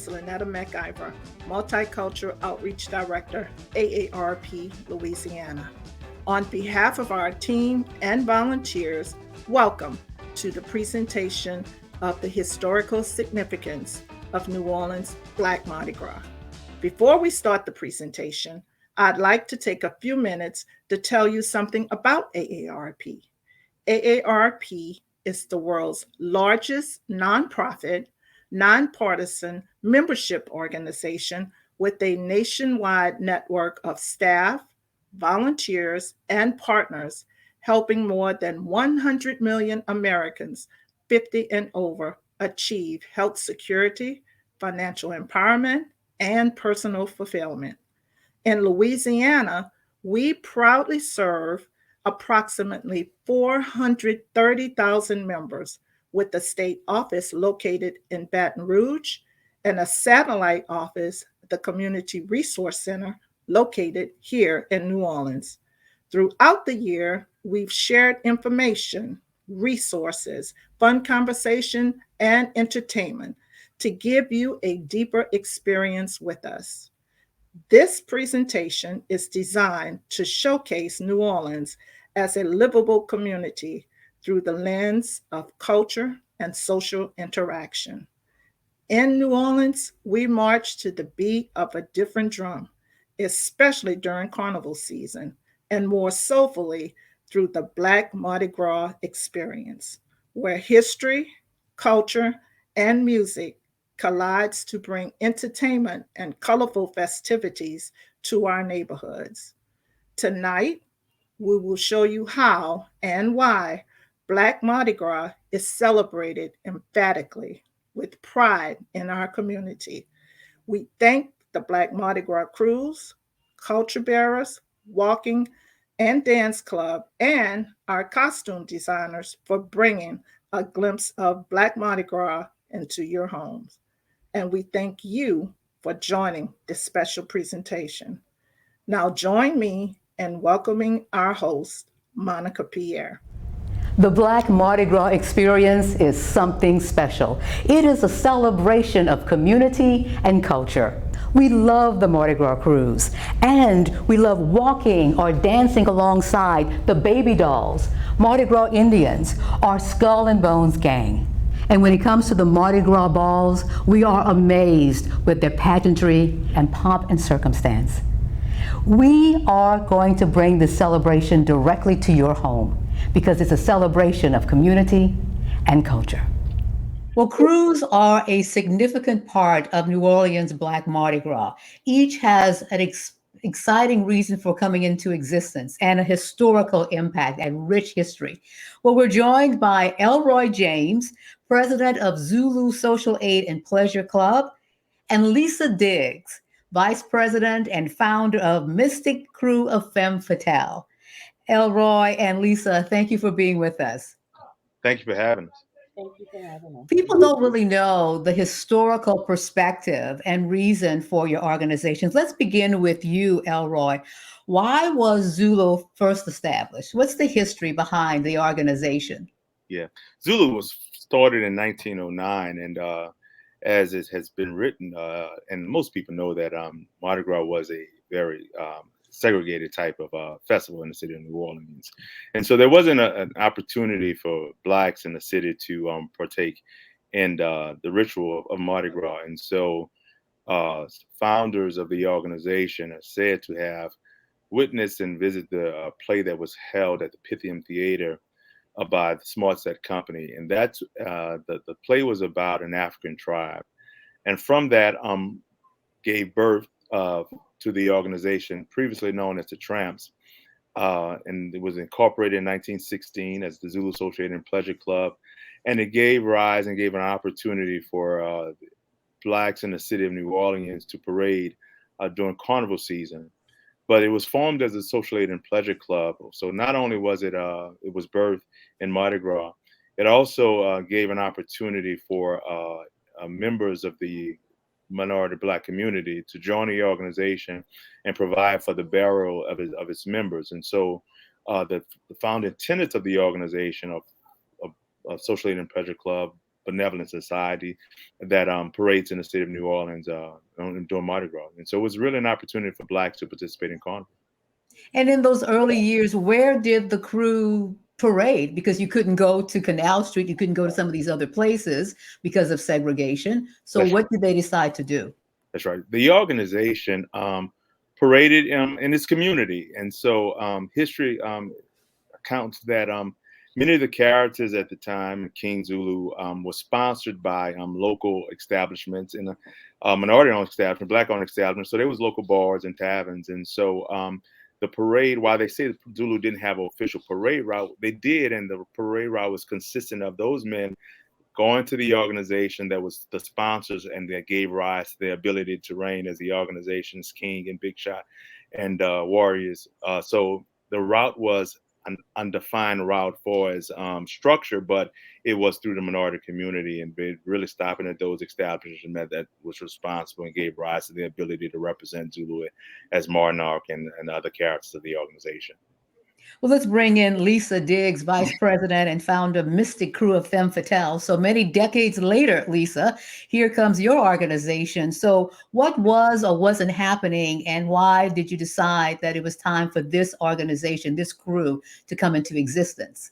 host, Lynetta McIver, Multicultural Outreach Director, AARP, Louisiana. On behalf of our team and volunteers, welcome to the presentation of the historical significance of New Orleans Black Mardi Gras. Before we start the presentation, I'd like to take a few minutes to tell you something about AARP. AARP is the world's largest nonprofit, nonpartisan membership organization with a nationwide network of staff, volunteers, and partners helping more than 100 million Americans 50 and over achieve health security, financial empowerment, and personal fulfillment. In Louisiana, we proudly serve approximately 430,000 members with a state office located in Baton Rouge and a satellite office, the Community Resource Center, located here in New Orleans. Throughout the year, we've shared information, resources, fun conversation, and entertainment to give you a deeper experience with us. This presentation is designed to showcase New Orleans as a livable community through the lens of culture and social interaction. In New Orleans, we march to the beat of a different drum, especially during Carnival season, and more soulfully through the Black Mardi Gras experience, where history, culture, and music collides to bring entertainment and colorful festivities to our neighborhoods. Tonight, we will show you how and why Black Mardi Gras is celebrated emphatically with pride in our community. We thank the Black Mardi Gras crews, culture bearers, walking and dance club, and our costume designers for bringing a glimpse of Black Mardi Gras into your homes. And we thank you for joining this special presentation. Now join me in welcoming our host, Monica Pierre. The Black Mardi Gras experience is something special. It is a celebration of community and culture. We love the Mardi Gras cruise, and we love walking or dancing alongside the baby dolls, Mardi Gras Indians, our Skull and Bones gang. And when it comes to the Mardi Gras balls, we are amazed with their pageantry and pomp and circumstance. We are going to bring this celebration directly to your home because it's a celebration of community and culture. Well, Krewes are a significant part of New Orleans Black Mardi Gras. Each has an exciting reason for coming into existence and a historical impact and rich history. Well, we're joined by Elroy James, president of Zulu Social Aid and Pleasure Club, and Lisa Diggs, vice president and founder of Mystic Krewe of Femme Fatale. Elroy and Lisa, thank you for being with us. Thank you for having us. Thank you for having us. People don't really know the historical perspective and reason for your organizations. Let's begin with you, Elroy. Why was Zulu first established? What's the history behind the organization? Yeah, Zulu was started in 1909, and as it has been written, and most people know that Mardi Gras was a very segregated type of festival in the city of New Orleans. And so there wasn't an opportunity for Blacks in the city to partake in the ritual of Mardi Gras. And so founders of the organization are said to have witnessed and visited the play that was held at the Pythium Theater by the Smart Set Company. And that's the play was about an African tribe. And from that gave birth to the organization previously known as the Tramps. And it was incorporated in 1916 as the Zulu Social Aid and Pleasure Club. And it gave rise and gave an opportunity for Blacks in the city of New Orleans to parade during Carnival season. But it was formed as a Social Aid and Pleasure Club. So not only was it was birthed in Mardi Gras, it also gave an opportunity for members of the minority Black community to join the organization and provide for the burial of its members. And so the founding tenets of the organization of Social Aid and Pleasure Club benevolent society that parades in the city of New Orleans during Mardi Gras. And so it was really an opportunity for Blacks to participate in Carnival. And in those early years, where did the crew parade? Because you couldn't go to Canal Street, you couldn't go to some of these other places because of segregation. So That's what did they decide to do? That's right. The organization paraded in its community. And so history accounts that many of the characters at the time, King Zulu, was sponsored by local establishments and minority-owned establishments, Black-owned establishments. So there was local bars and taverns. And so the parade, while they say the Zulu didn't have an official parade route, they did. And the parade route was consistent of those men going to the organization that was the sponsors and that gave rise to their ability to reign as the organization's king and big shot and warriors. So the route was an undefined route for its structure, but it was through the minority community and really stopping at those establishments that was responsible and gave rise to the ability to represent Zulu as monarch and other characters of the organization. Well, let's bring in Lisa Diggs, Vice President and founder of Mystic Krewe of Femme Fatale. So many decades later, Lisa, here comes your organization. So what was or wasn't happening, and why did you decide that it was time for this organization, this crew, to come into existence?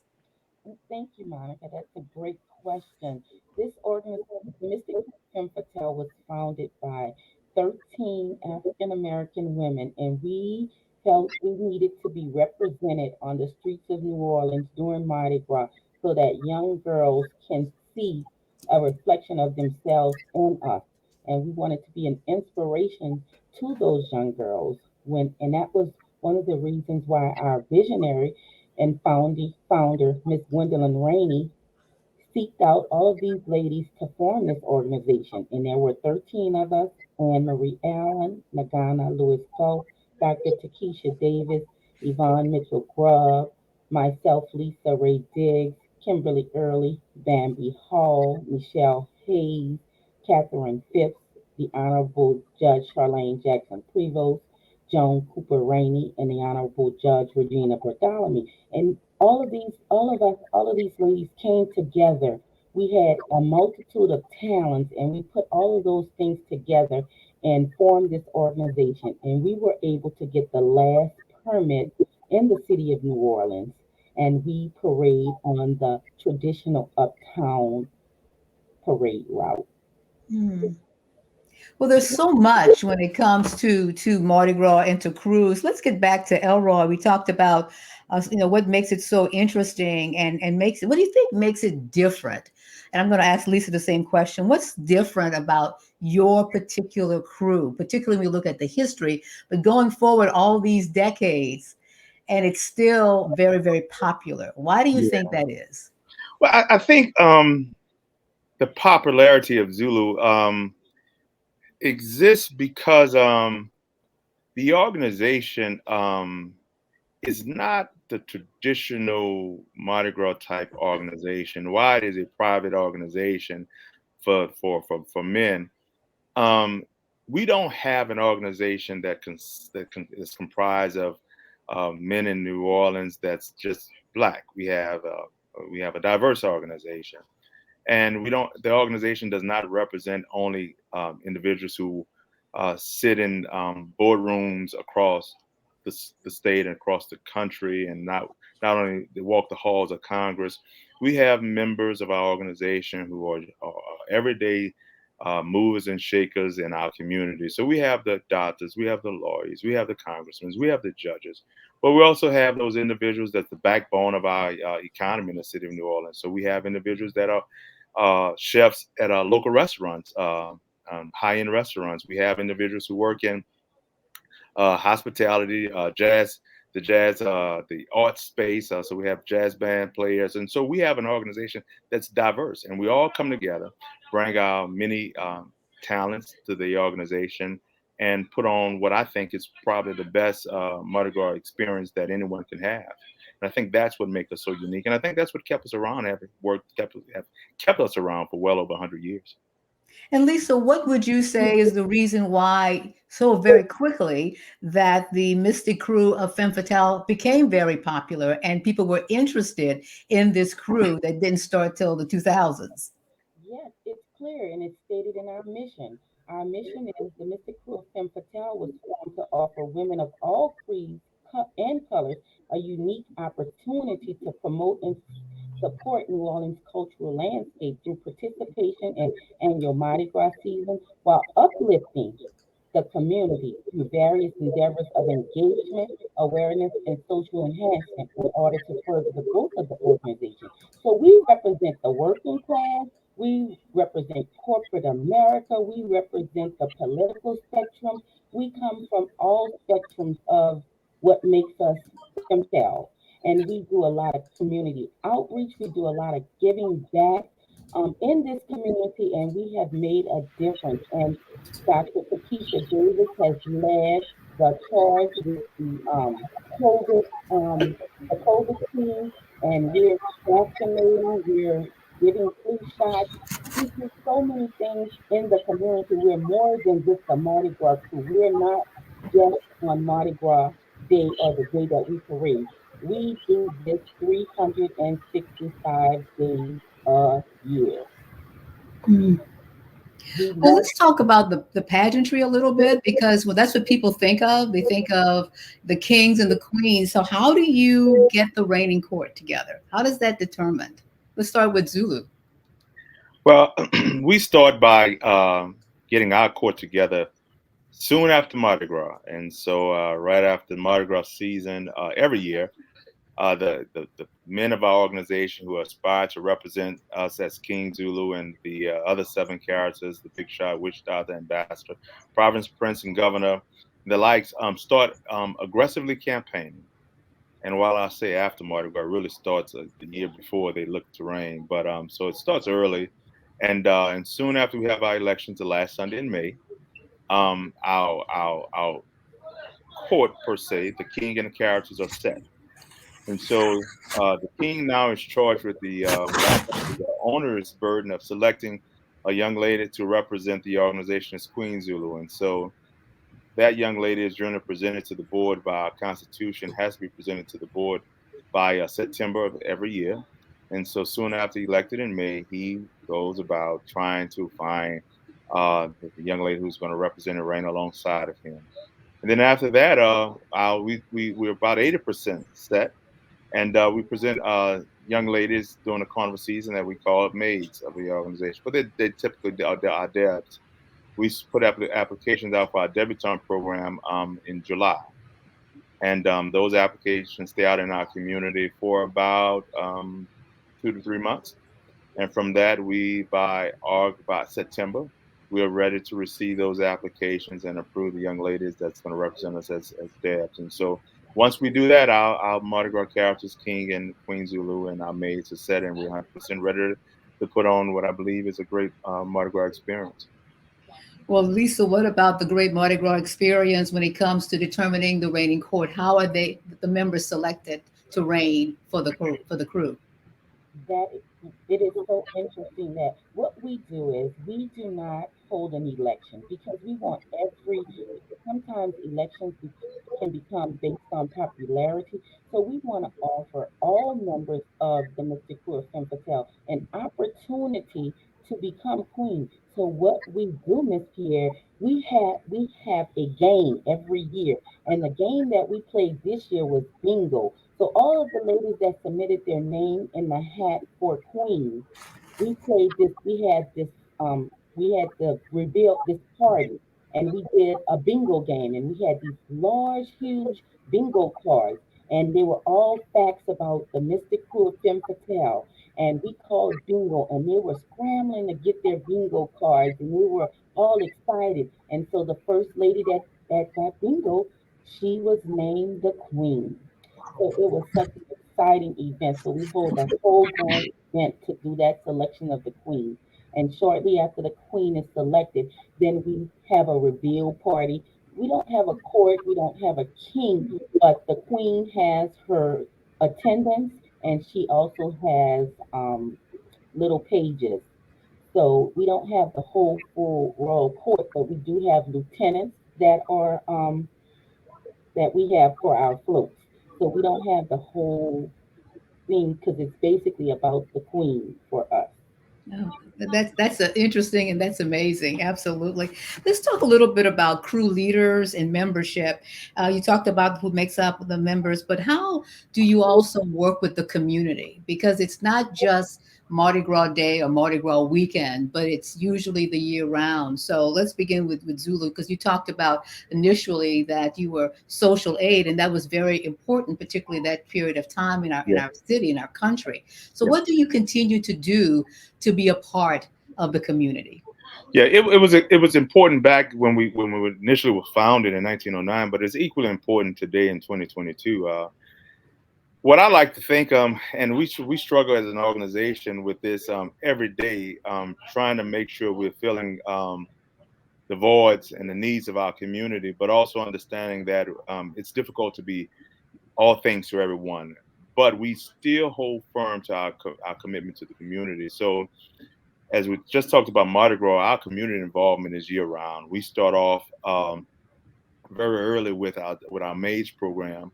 Thank you, Monica. That's a great question. This organization, Mystic Femme Fatale, was founded by 13 African American women, and we felt we needed to be represented on the streets of New Orleans during Mardi Gras so that young girls can see a reflection of themselves in us. And we wanted to be an inspiration to those young girls. And that was one of the reasons why our visionary and founder, Miss Gwendolyn Rainey, seeked out all of these ladies to form this organization. And there were 13 of us: Anne Marie Allen, Nagana Lewis Poe, Dr. Takesha Davis, Yvonne Mitchell Grubb, myself, Lisa Ray Diggs, Kimberly Early, Bambi Hall, Michelle Hayes, Catherine Phipps, the Honorable Judge Charlene Jackson Prevost, Joan Cooper Rainey, and the Honorable Judge Regina Bartholomew. And all of these ladies came together. We had a multitude of talents, and we put all of those things together and formed this organization. And we were able to get the last permit in the city of New Orleans, and we parade on the traditional uptown parade route. Hmm. Well, there's so much when it comes to Mardi Gras and to Krewes. Let's get back to Elroy. We talked about, what makes it so interesting and makes it. What do you think makes it different? And I'm going to ask Lisa the same question. What's different about your particular crew, particularly when we look at the history, but going forward all these decades, and it's still very, very popular? Why do you Yeah. think that is? Well, I think the popularity of Zulu exists because the organization is not the traditional Mardi Gras type organization. Why it is a private organization for men. We don't have an organization is comprised of men in New Orleans that's just Black. We have a diverse organization, and we don't. The organization does not represent only individuals who sit in boardrooms across the state and across the country, and not only they walk the halls of Congress. We have members of our organization who are everyday movers and shakers in our community. So we have the doctors, we have the lawyers, we have the congressmen, we have the judges, but we also have those individuals that's the backbone of our economy in the city of New Orleans. So we have individuals that are chefs at our local restaurants, high-end restaurants. We have individuals who work in hospitality, the art space. So we have jazz band players, and so we have an organization that's diverse, and we all come together, bring our many talents to the organization, and put on what I think is probably the best Mardi Gras experience that anyone can have. And I think that's what makes us so unique, and I think that's what kept us around, have kept us around for well over 100 years. And Lisa, what would you say is the reason why so very quickly that the Mystic Krewe of Femme Fatale became very popular and people were interested in this crew that didn't start till the 2000s? clear and it's stated in our mission. Our mission is the Mystic Krewe of Femme Fatale was formed to offer women of all creeds and colors a unique opportunity to promote and support New Orleans' cultural landscape through participation in annual Mardi Gras season while uplifting the community through various endeavors of engagement, awareness, and social enhancement in order to further the growth of the organization. So we represent the working class, we represent corporate America, we represent the political spectrum. We come from all spectrums of what makes us femtile. And we do a lot of community outreach, we do a lot of giving back in this community, and we have made a difference. And Dr. Patricia Davis has led the charge with COVID, the COVID team, and we're vaccinating, we're giving flu shots. We do so many things in the community. We're more than just a Mardi Gras crew. We're not just on Mardi Gras Day or the day that we parade. We do this 365 days a year. Mm. We Well, love let's talk about the pageantry a little bit because well, that's what people think of. They think of the kings and the queens. So, how do you get the reigning court together? How does that determined? Let's start with Zulu. Well, we start by getting our court together soon after Mardi Gras, and so right after Mardi Gras season, every year, the men of our organization who aspire to represent us as King Zulu and the other seven characters, the Big Shot, Witch Doctor, Ambassador, Province Prince, and Governor, the likes, start aggressively campaigning. And while I say after Mardi Gras, it really starts the year before they look to reign. But so it starts early, and soon after we have our elections, the last Sunday in May, our court per se, the king and the characters are set. And so the king now is charged with the what I call the owner's burden of selecting a young lady to represent the organization as Queen Zulu. And so that young lady is generally presented to the board by our constitution, has to be presented to the board by September of every year. And so soon after elected in May, he goes about trying to find the young lady who's going to represent and reign alongside of him. And then after that, we're about 80% set, and we present young ladies during the carnival season that we call maids of the organization, but they typically are debs. We put applications out for our debutante program in July, and those applications stay out in our community for about 2 to 3 months. And from that, by September, we are ready to receive those applications and approve the young ladies that's going to represent us as Debs. And so once we do that, our Mardi Gras characters, King and Queen Zulu, and our maids are set, and we're 100% ready to put on what I believe is a great Mardi Gras experience. Well, Lisa, what about the Great Mardi Gras experience when it comes to determining the reigning court? How are the members selected to reign for the crew? that it is so interesting that what we do is we do not hold an election because we want every because sometimes elections can become based on popularity. So we want to offer all members of the Mr. Krewe Femme Fatale an opportunity to become queen. So what we do, Miss Pierre, we have a game every year, and the game that we played this year was bingo. So all of the ladies that submitted their name in the hat for queen, we played this. We had the reveal this party, and we did a bingo game, and we had these large, huge bingo cards, and they were all facts about the Mystic Crew of Femme Fatale, and we called bingo, and they were scrambling to get their bingo cards, and we were all excited, and so the first lady that got bingo, she was named the queen. So it was such an exciting event. So we hold a whole grand event to do that selection of the queen. And shortly after the queen is selected, then we have a reveal party. We don't have a court, we don't have a king, but the queen has her attendants and she also has little pages. So we don't have the whole full royal court, but we do have lieutenants that we have for our floats. So we don't have the whole thing because it's basically about the queen for us. Oh, that's interesting and that's amazing. Absolutely. Let's talk a little bit about crew leaders and membership. You talked about who makes up the members, but how do you also work with the community? Because it's not just Mardi Gras Day or Mardi Gras weekend, but it's usually the year round. So let's begin with Zulu, because you talked about initially that you were social aid, and that was very important, particularly that period of time in Yeah, our city, in our country. So yeah, what do you continue to do to be a part of the community? yeah. It was important back when we initially was founded in 1909, but it's equally important today in 2022. What I like to think, and we struggle as an organization with this every day, trying to make sure we're filling the voids and the needs of our community, but also understanding that it's difficult to be all things to everyone. But we still hold firm to our commitment to the community. So, as we just talked about Mardi Gras, our community involvement is year round. We start off very early with our maize program.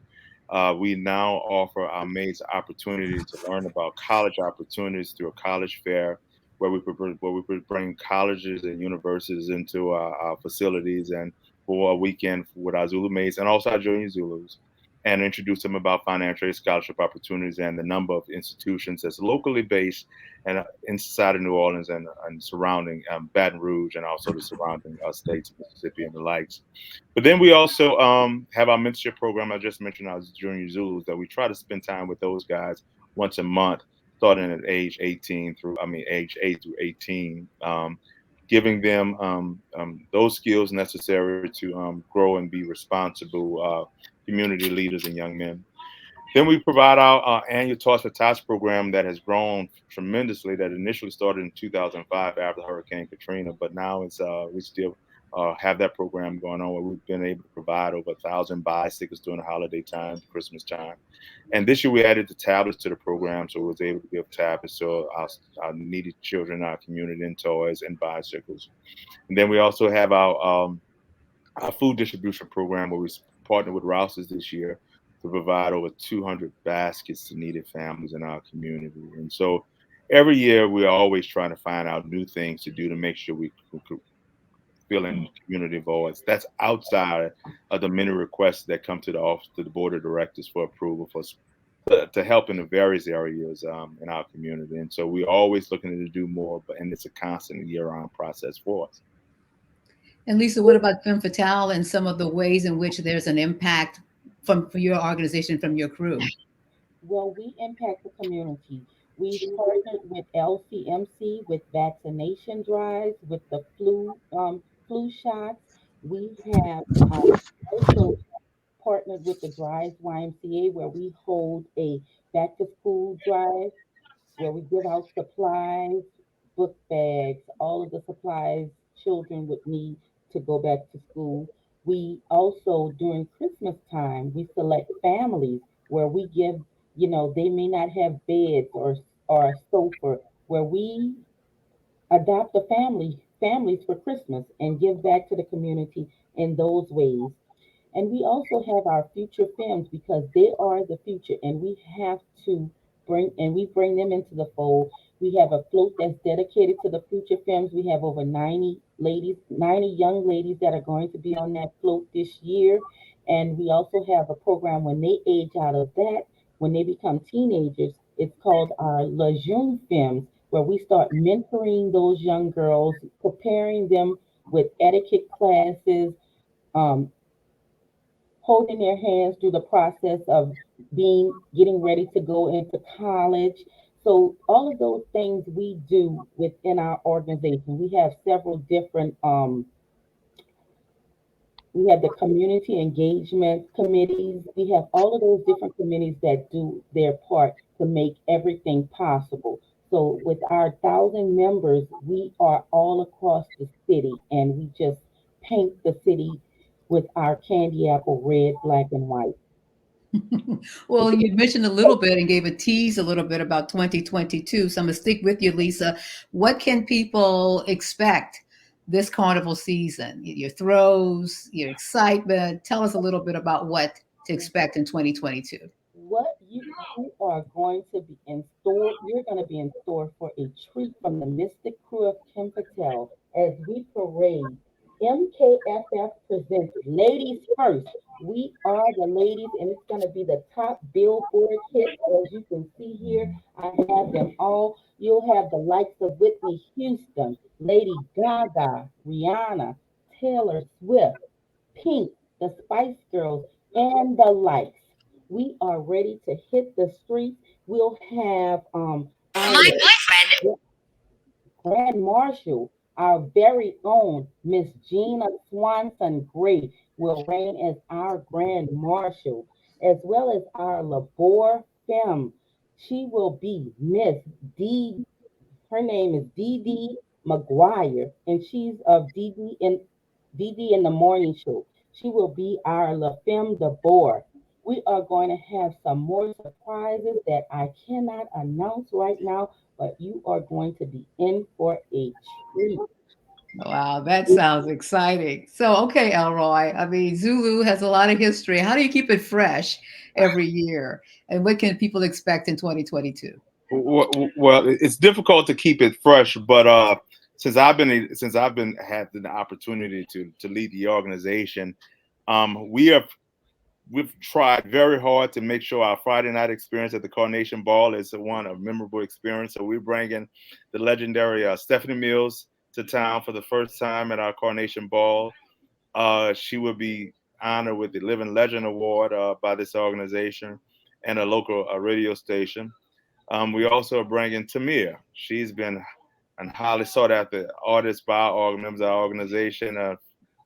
We now offer our maize opportunity to learn about college opportunities through a college fair, where we could bring colleges and universities into our facilities and for a weekend with our Zulu maize and also our junior Zulus, and introduce them about financial aid scholarship opportunities and the number of institutions that's locally based and inside of New Orleans and surrounding Baton Rouge and also the surrounding states, Mississippi and the likes. But then we also have our mentorship program. I just mentioned our junior Zulus that we try to spend time with those guys once a month, starting at age 8 through 18, giving them those skills necessary to grow and be responsible community leaders and young men. Then we provide our annual Toss for Tots program that has grown tremendously. That initially started in 2005 after Hurricane Katrina, but now we still have that program going on where we've been able to provide over 1,000 bicycles during the holiday time, Christmas time. And this year we added the tablets to the program, so we was able to give tablets to our needy children in our community and toys and bicycles. And then we also have our food distribution program where we partnered with Rouse's this year to provide over 200 baskets to needed families in our community. And so every year we are always trying to find out new things to do to make sure we fill in community voids. That's outside of the many requests that come to the office, to the board of directors for approval to help in the various areas in our community. And so we're always looking to do more, and it's a constant year-round process for us. And Lisa, what about Femme Fatale and some of the ways in which there's an impact from for your organization, from your crew? Well, we impact the community. We've partnered with LCMC with vaccination drives, with the flu shots. We have also partnered with the Drives YMCA where we hold a back to school drive where we give out supplies, book bags, all of the supplies children would need to go back to school. We also, during Christmas time, we select families where we give, they may not have beds or a sofa, where we adopt families for Christmas and give back to the community in those ways. And we also have our future films because they are the future and we have to bring them into the fold. We have a float that's dedicated to the future films. We have over 90 young ladies that are going to be on that float this year. And we also have a program when they age out of that, when they become teenagers, it's called our La Jeune Films, where we start mentoring those young girls, preparing them with etiquette classes, um, holding their hands through the process of getting ready to go into college. So all of those things we do within our organization. We have several different we have the community engagement committees. We have all of those different committees that do their part to make everything possible. So with our 1,000 members, we are all across the city and we just paint the city with our candy apple red, black, and white. Well, you mentioned a little bit and gave a tease a little bit about 2022. So I'm going to stick with you, Lisa. What can people expect this carnival season? Your throws, your excitement. Tell us a little bit about what to expect in 2022. What you are going to be in store. You're going to be in store for a treat from the Mystic Crew of Femme Fatale as we parade. MKFF presents Ladies First. We are the ladies, and it's going to be the top Billboard hits. As you can see here, I have them all. You'll have the likes of Whitney Houston, Lady Gaga, Rihanna, Taylor Swift, Pink, the Spice Girls, and the likes. We are ready to hit the streets. We'll have our Grand Marshal, our very own Miss Gina Swanson Gray, will reign as our Grand Marshal, as well as our Labor Femme. She will be Miss D. Her name is Dee Dee McGuire, and she's of Dee Dee in the Morning Show. She will be our La Femme de Boer. We are going to have some more surprises that I cannot announce right now, but you are going to be in for a treat. Wow, that sounds exciting. So, okay, Elroy, I mean, Zulu has a lot of history. How do you keep it fresh every year? And what can people expect in 2022? Well, it's difficult to keep it fresh, but since I've been had the opportunity to lead the organization, we've tried very hard to make sure our Friday night experience at the Carnation Ball is one a memorable experience. So we're bringing the legendary Stephanie Mills to town for the first time at our Carnation Ball. She will be honored with the Living Legend Award by this organization and a local radio station. We also are bringing Tamir. She's been a highly sought after artist by our members of our organization,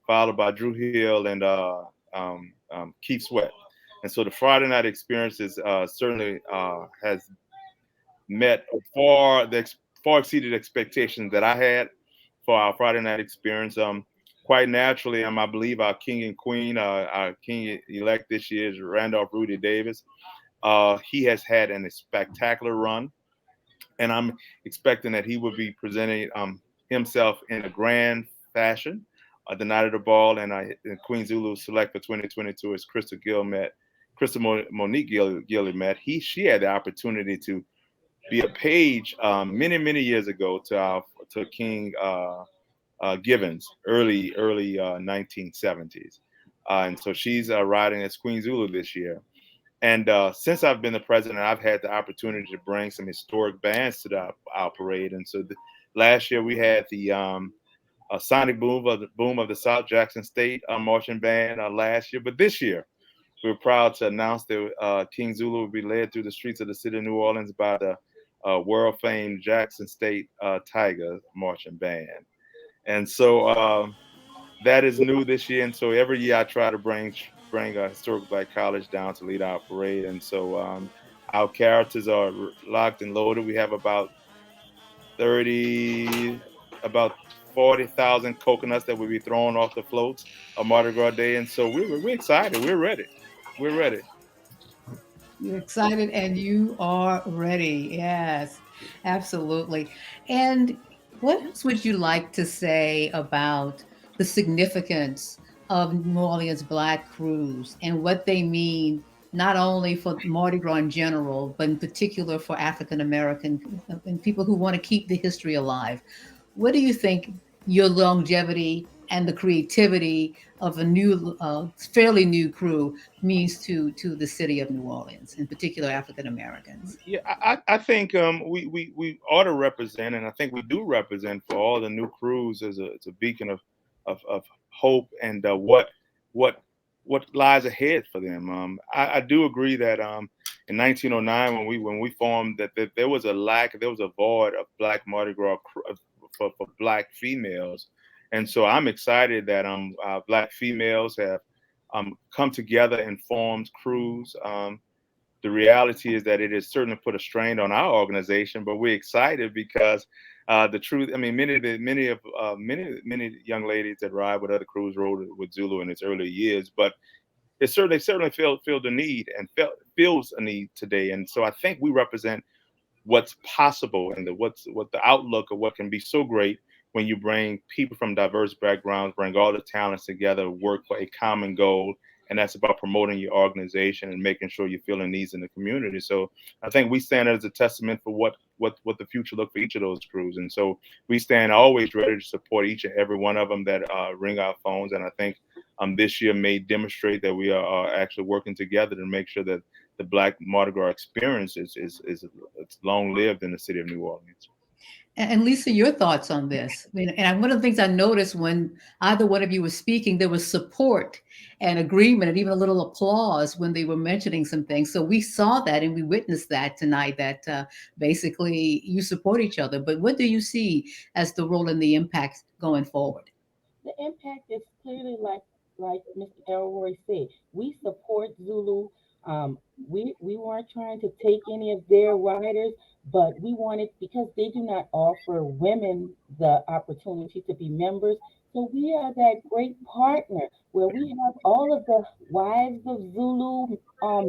followed by Drew Hill and Keith Sweat. And so the Friday night experience is certainly has met far exceeded expectations that I had for our Friday night experience. Quite naturally, I believe our king and queen, our king elect this year is Randolph Rudy Davis. He has had a spectacular run, and I'm expecting that he will be presenting himself in a grand fashion the night of the ball. And Queen Zulu select for 2022 is Monique Gillimet. She had the opportunity to be a page many years ago to King Givens, early 1970s, and so she's riding as Queen Zulu this year. And since I've been the president, I've had the opportunity to bring some historic bands to our parade. And so last year we had the Sonic Boom of the South Jackson State marching band last year. But this year, we're proud to announce that King Zulu will be led through the streets of the city of New Orleans by the world famed Jackson State Tiger marching band. And so that is new this year. And so every year I try to bring a historic Black college down to lead our parade. And so our characters are locked and loaded. We have about 40,000 coconuts that will be thrown off the floats of Mardi Gras Day. And so we're excited. We're ready. We're ready. You're excited and you are ready. Yes, absolutely. And what else would you like to say about the significance of New Orleans Black crews and what they mean not only for Mardi Gras in general, but in particular for African American and people who want to keep the history alive? What do you think your longevity and the creativity of a new, fairly new crew means to the city of New Orleans, in particular African Americans? Yeah, I think we ought to represent, and I think we do represent for all the new crews as a beacon of hope and what what lies ahead for them. I do agree that in 1909 when we formed that there was a void of Black Mardi Gras for Black females, and so I'm excited that Black females have come together and formed crews. The reality is that it has certainly put a strain on our organization, but we're excited because the truth. I mean, many young ladies that ride with other crews rode with Zulu in its early years, but it certainly feel the need and feels a need today. And so I think we represent what's possible and what the outlook of what can be so great when you bring people from diverse backgrounds, bring all the talents together, work for a common goal, and that's about promoting your organization and making sure you're filling needs in the community. So I think we stand as a testament for what the future look for each of those crews. And so we stand always ready to support each and every one of them that ring our phones. And I think this year may demonstrate that we are actually working together to make sure that the Black Mardi Gras experience is it's long lived in the city of New Orleans. And Lisa, your thoughts on this? I mean, and one of the things I noticed when either one of you was speaking, there was support and agreement and even a little applause when they were mentioning some things. So we saw that and we witnessed that tonight, that basically you support each other. But what do you see as the role and the impact going forward? The impact is clearly like Mr. Elroy said. We support Zulu. We weren't trying to take any of their riders, but we wanted, because they do not offer women the opportunity to be members. So we are that great partner where we have all of the wives of Zulu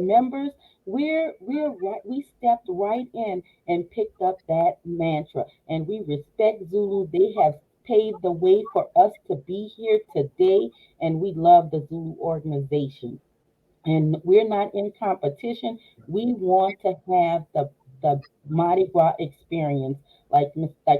members. We stepped right in and picked up that mantra, and we respect Zulu. They have paved the way for us to be here today, and we love the Zulu organization. And we're not in competition. We want to have the Mardi Gras experience, like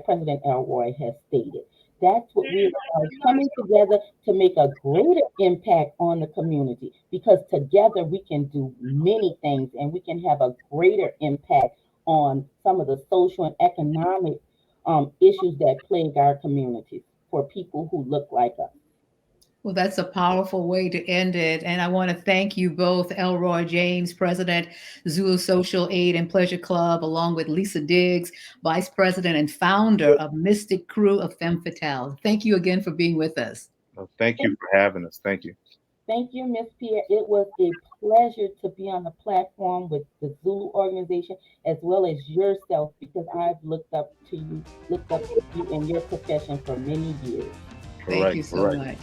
President Elroy has stated. That's what we are coming together to make a greater impact on the community, because together we can do many things and we can have a greater impact on some of the social and economic issues that plague our communities for people who look like us. Well, that's a powerful way to end it. And I want to thank you both, Elroy James, President, Zulu Social Aid and Pleasure Club, along with Lisa Diggs, Vice President and founder of Mystic Krewe of Femme Fatale. Thank you again for being with us. Well, thank you for having us. Thank you. Thank you, Miss Pierre. It was a pleasure to be on the platform with the Zulu organization as well as yourself, because I've looked up to you in your profession for many years. Thank you Correct. so much.